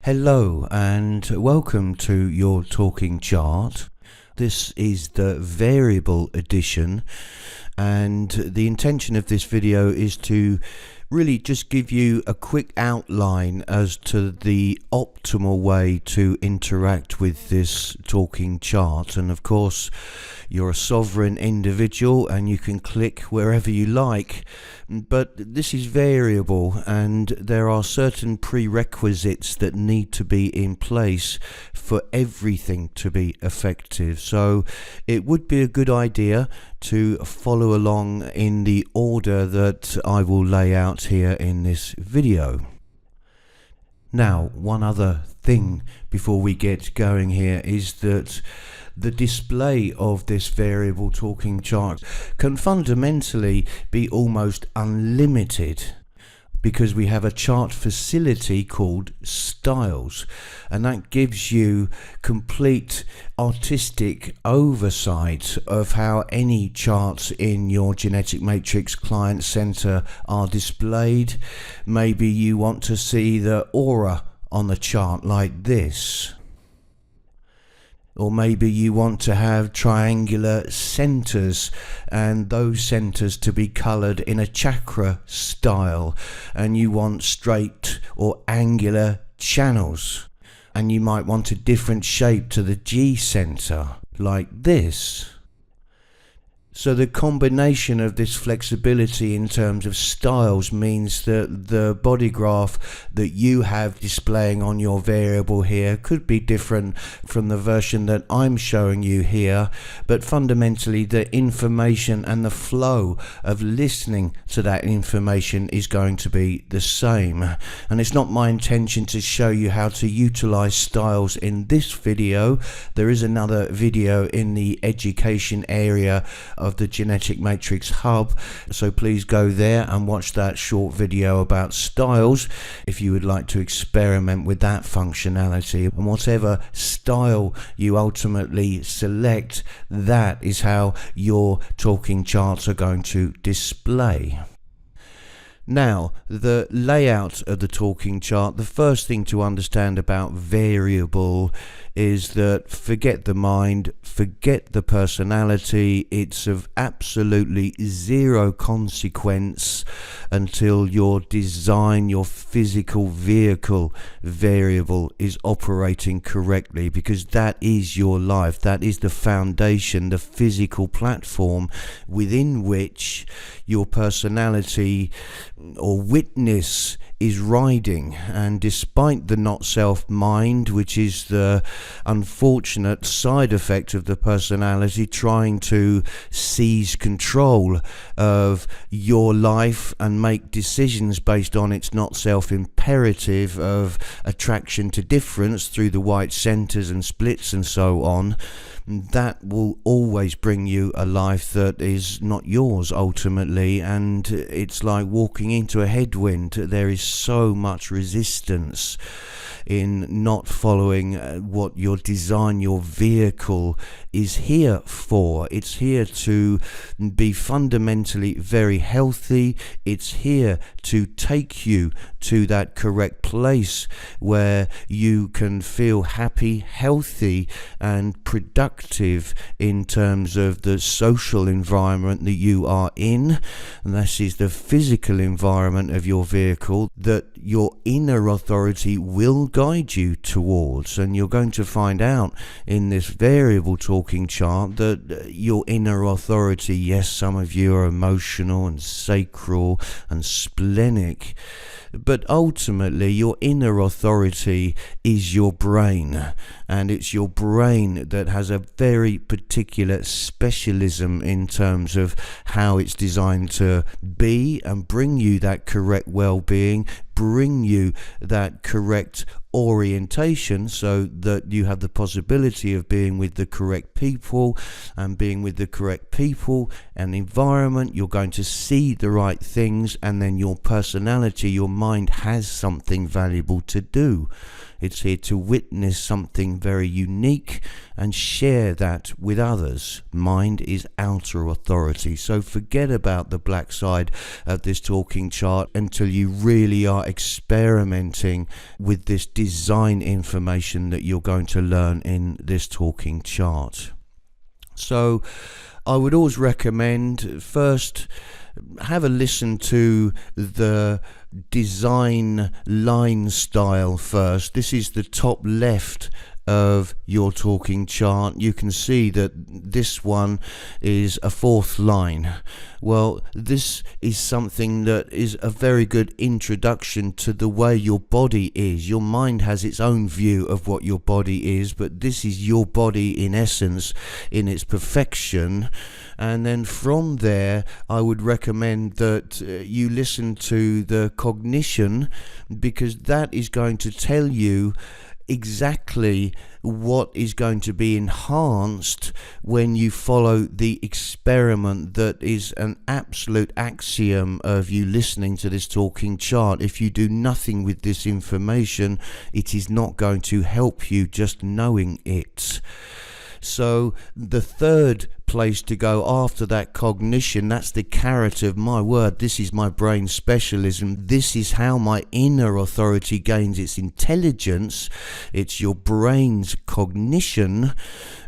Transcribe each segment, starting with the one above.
Hello and welcome to your talking chart. This is the variable edition, and the intention of this video is to really just give you a quick outline as to the optimal way to interact with this talking chart. And of course, you're a sovereign individual and you can click wherever you like, but this is variable and there are certain prerequisites that need to be in place for everything to be effective. So it would be a good idea to follow along in the order that I will lay out here in this video. Now, one other thing before we get going here is that the display of this variable talking chart can fundamentally be almost unlimited, because we have a chart facility called Styles, and that gives you complete artistic oversight of how any charts in your Genetic Matrix Client Center are displayed. Maybe you want to see the aura on the chart like this. Or maybe you want to have triangular centers and those centers to be colored in a chakra style, and you want straight or angular channels, and you might want a different shape to the G center like this. So the combination of this flexibility in terms of styles means that the body graph that you have displaying on your variable here could be different from the version that I'm showing you here, but fundamentally the information and the flow of listening to that information is going to be the same. And it's not my intention to show you how to utilize styles in this video. There is another video in the education area of the Genetic Matrix Hub, so please go there and watch that short video about styles if you would like to experiment with that functionality. And whatever style you ultimately select, that is how your talking charts are going to display. Now, the layout of the talking chart, the first thing to understand about variable is that forget the mind, forget the personality. It's of absolutely zero consequence until your design, your physical vehicle variable is operating correctly, because that is your life. That is the foundation, the physical platform within which your personality or witness is riding. And despite the not self mind, which is the unfortunate side effect of the personality trying to seize control of your life and make decisions based on its not self imperative of attraction to difference through the white centers and splits and so on, that will always bring you a life that is not yours ultimately. And it's like walking into a headwind. There is so much resistance in not following what your design, your vehicle is here for. It's here to be fundamentally very healthy. It's here to take you to that correct place where you can feel happy, healthy, and productive in terms of the social environment that you are in. And this is the physical environment of your vehicle that your inner authority will guide you towards. And you're going to find out in this variable talking chart that your inner authority, yes, some of you are emotional and sacral and splenic, but ultimately your inner authority is your brain, and it's your brain that has a very particular specialism in terms of how it's designed to be and bring you that correct well-being, bring you that correct orientation, so that you have the possibility of being with the correct people, and being with the correct people and environment, you're going to see the right things, and then your personality, your mind has something valuable to do. It's here to witness something very unique and share that with others. Mind is outer authority. So forget about the black side of this talking chart until you really are start experimenting with this design information that you're going to learn in this talking chart. So I would always recommend first have a listen to the design line style first. This is the top left of your talking chart. You can see that this one is a fourth line. Well, this is something that is a very good introduction to the way your body is. Your mind has its own view of what your body is, but this is your body in essence, in its perfection. And then from there, I would recommend that you listen to the cognition, because that is going to tell you exactly what is going to be enhanced when you follow the experiment that is an absolute axiom of you listening to this talking chart. If you do nothing with this information, it is not going to help you just knowing it. So the third place to go after that cognition, that's the character. My word, this is my brain specialism. This is how my inner authority gains its intelligence. It's your brain's cognition.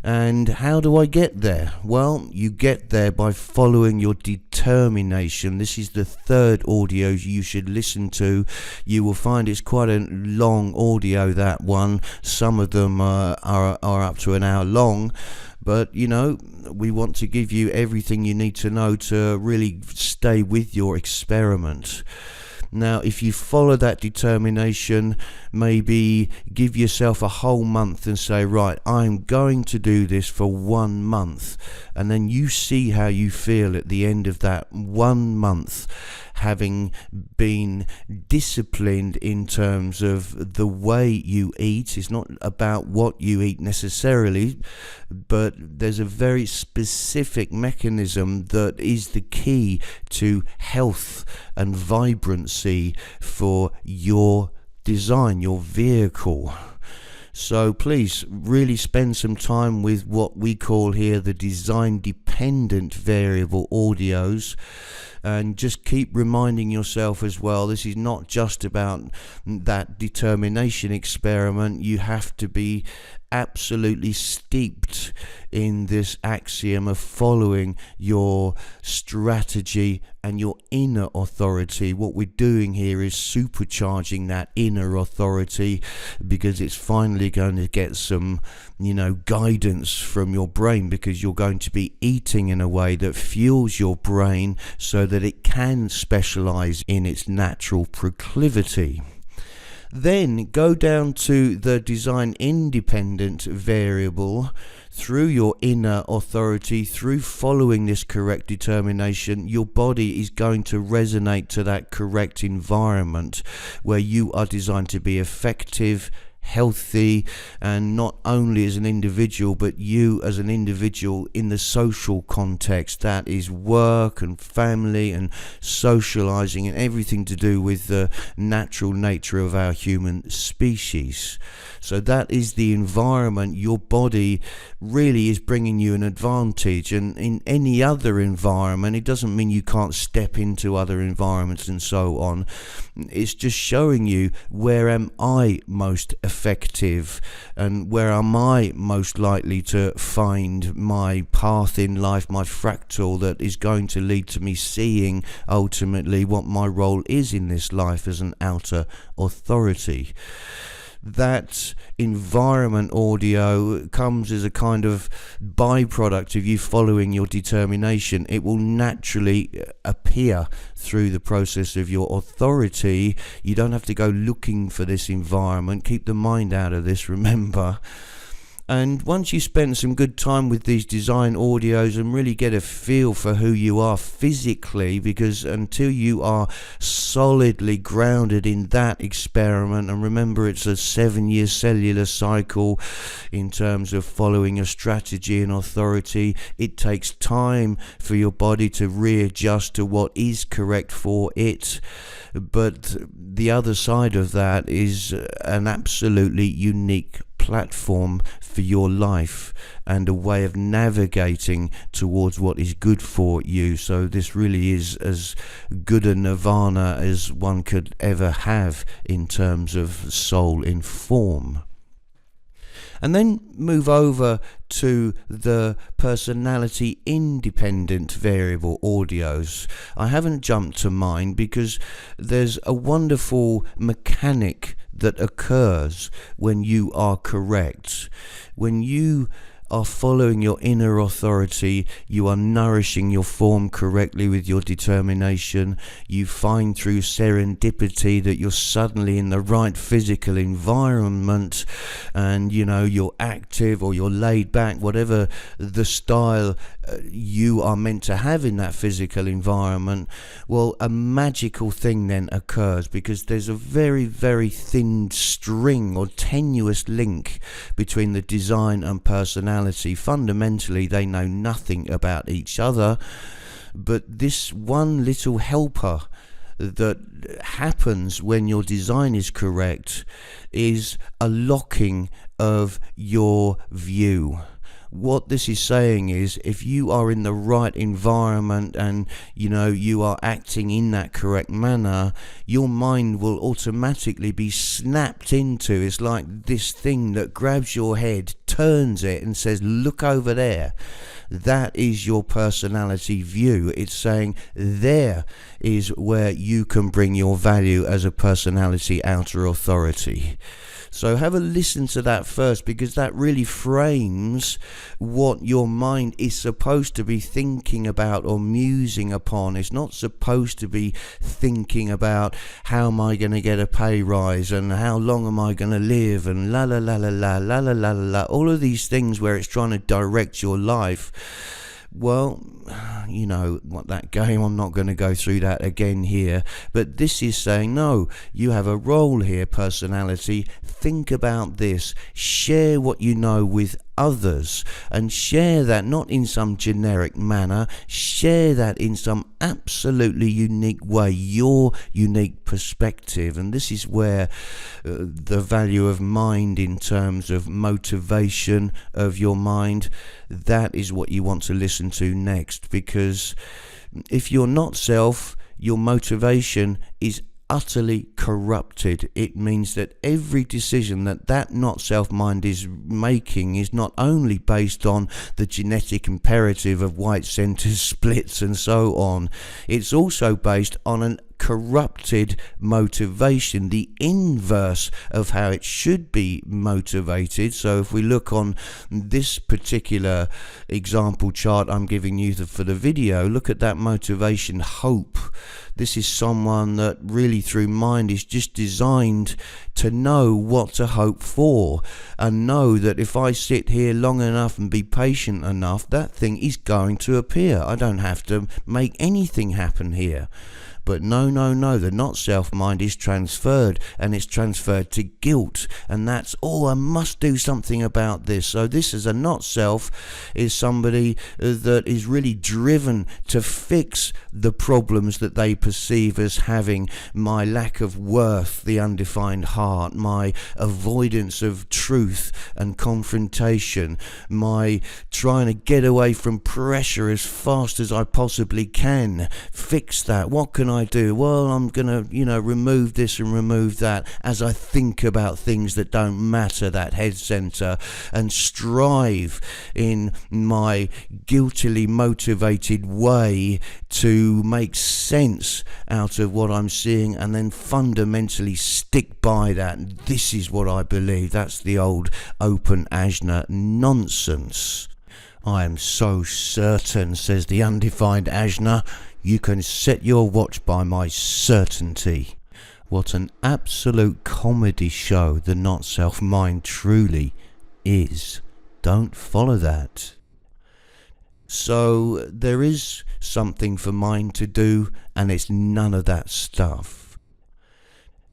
And how do I get there? Well, you get there by following your determination. This is the third audio you should listen to. You will find it's quite a long audio, that one. Some of them are up to an hour long. But, you know, we want to give you everything you need to know to really stay with your experiment. Now, if you follow that determination, maybe give yourself a whole month and say, right, I'm going to do this for 1 month. And then you see how you feel at the end of that 1 month, having been disciplined in terms of the way you eat. It's not about what you eat necessarily, but there's a very specific mechanism that is the key to health and vibrancy for your design, your vehicle. So please really spend some time with what we call here the design dependent variable audios, and just keep reminding yourself as well, this is not just about that determination experiment. You have to be absolutely steeped in this axiom of following your strategy and your inner authority. What we're doing here is supercharging that inner authority, because it's finally going to get some, guidance from your brain, because you're going to be eating in a way that fuels your brain so that it can specialize in its natural proclivity. Then go down to the design independent variable. Through your inner authority, through following this correct determination, your body is going to resonate to that correct environment where you are designed to be effective, healthy, and not only as an individual, but you as an individual in the social context, that is work and family and socializing and everything to do with the natural nature of our human species. So that is the environment. Your body really is bringing you an advantage, and in any other environment, it doesn't mean you can't step into other environments and so on. It's just showing you, where am I most effective and where am I most likely to find my path in life, my fractal that is going to lead to me seeing ultimately what my role is in this life as an outer authority. That environment audio comes as a kind of byproduct of you following your determination. It will naturally appear through the process of your authority. You don't have to go looking for this environment. Keep the mind out of this, remember. And once you spend some good time with these design audios and really get a feel for who you are physically, because until you are solidly grounded in that experiment, and remember it's a 7-year cellular cycle in terms of following your strategy and authority, it takes time for your body to readjust to what is correct for it. But the other side of that is an absolutely unique platform for your life and a way of navigating towards what is good for you. So this really is as good a nirvana as one could ever have in terms of soul in form. And then move over to the personality independent variable audios. I haven't jumped to mine because there's a wonderful mechanic that occurs when you are correct. When you are following your inner authority, you are nourishing your form correctly with your determination, you find through serendipity that you're suddenly in the right physical environment, and you're active or you're laid back, whatever the style you are meant to have in that physical environment. Well, a magical thing then occurs, because there's a very, very thin string or tenuous link between the design and personality. Fundamentally, they know nothing about each other, but this one little helper that happens when your design is correct is a locking of your view. What this is saying is, if you are in the right environment and you are acting in that correct manner, your mind will automatically be snapped into. It's like this thing that grabs your head, turns it and says, look over there. That is your personality view. It's saying there is where you can bring your value as a personality outer authority. So have a listen to that first, because that really frames what your mind is supposed to be thinking about or musing upon. It's not supposed to be thinking about how am I going to get a pay rise and how long am I going to live and la la la la la la la la la, all of these things where it's trying to direct your life. Well, you know what, that game, I'm not going to go through that again here, but this is saying, no, you have a role here, personality. Think about this. Share what you know with others, and share that not in some generic manner, share that in some absolutely unique way, your unique perspective. And this is where the value of mind in terms of motivation of your mind, that is what you want to listen to next, because if you're not self, your motivation is utterly corrupted. It means that every decision that not self mind is making is not only based on the genetic imperative of white centers, splits and so on, it's also based on an corrupted motivation, the inverse of how it should be motivated. So if we look on this particular example chart I'm giving you for the video, look at that motivation, hope. This is someone that really through mind is just designed to know what to hope for, and know that if I sit here long enough and be patient enough, that thing is going to appear. I don't have to make anything happen here. But no, the not self mind is transferred, and it's transferred to guilt, and that's, oh, I must do something about this. So this as a not self is somebody that is really driven to fix the problems that they perceive as having: my lack of worth, the undefined heart, my avoidance of truth and confrontation, my trying to get away from pressure as fast as I possibly can. Fix that. What can I do? Well, I'm gonna remove this and remove that as I think about things that don't matter, that head center, and strive in my guiltily motivated way to make sense out of what I'm seeing, and then fundamentally stick by that. This is what I believe. That's the old open ajna nonsense. I am so certain, says the undefined ajna, you can set your watch by my certainty. What an absolute comedy show the not self mind truly is. Don't follow that. So there is something for mind to do, and it's none of that stuff.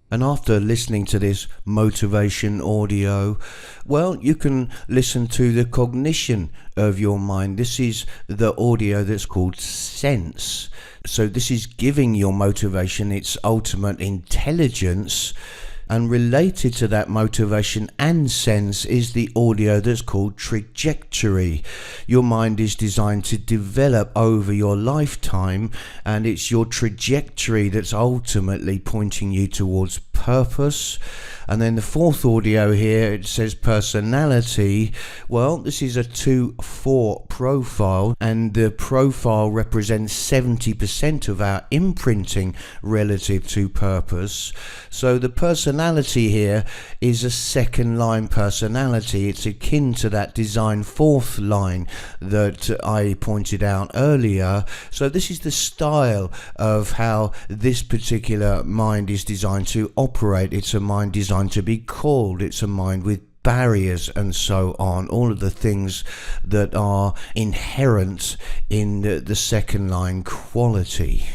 And after listening to this motivation audio, well, you can listen to the cognition of your mind. This is the audio that's called sense. So this is giving your motivation its ultimate intelligence And related to that motivation and sense is the audio that's called trajectory. Your mind is designed to develop over your lifetime, and it's your trajectory that's ultimately pointing you towards purpose. And then the fourth audio here, it says personality. Well, this is a 2-4 profile, and the profile represents 70% of our imprinting relative to purpose. So the personality here is a second line personality. It's akin to that design fourth line that I pointed out earlier. So this is the style of how this particular mind is designed to operate. It's a mind designed to be called. It's a mind with barriers and so on, all of the things that are inherent in the second line quality.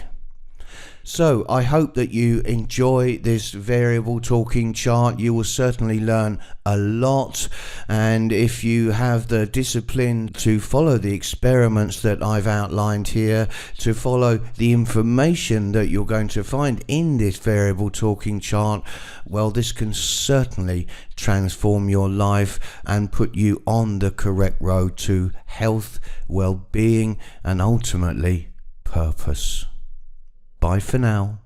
So I hope that you enjoy this variable talking chart. You will certainly learn a lot, and if you have the discipline to follow the experiments that I've outlined here, to follow the information that you're going to find in this variable talking chart, well, this can certainly transform your life and put you on the correct road to health, well-being, and ultimately purpose. Bye for now.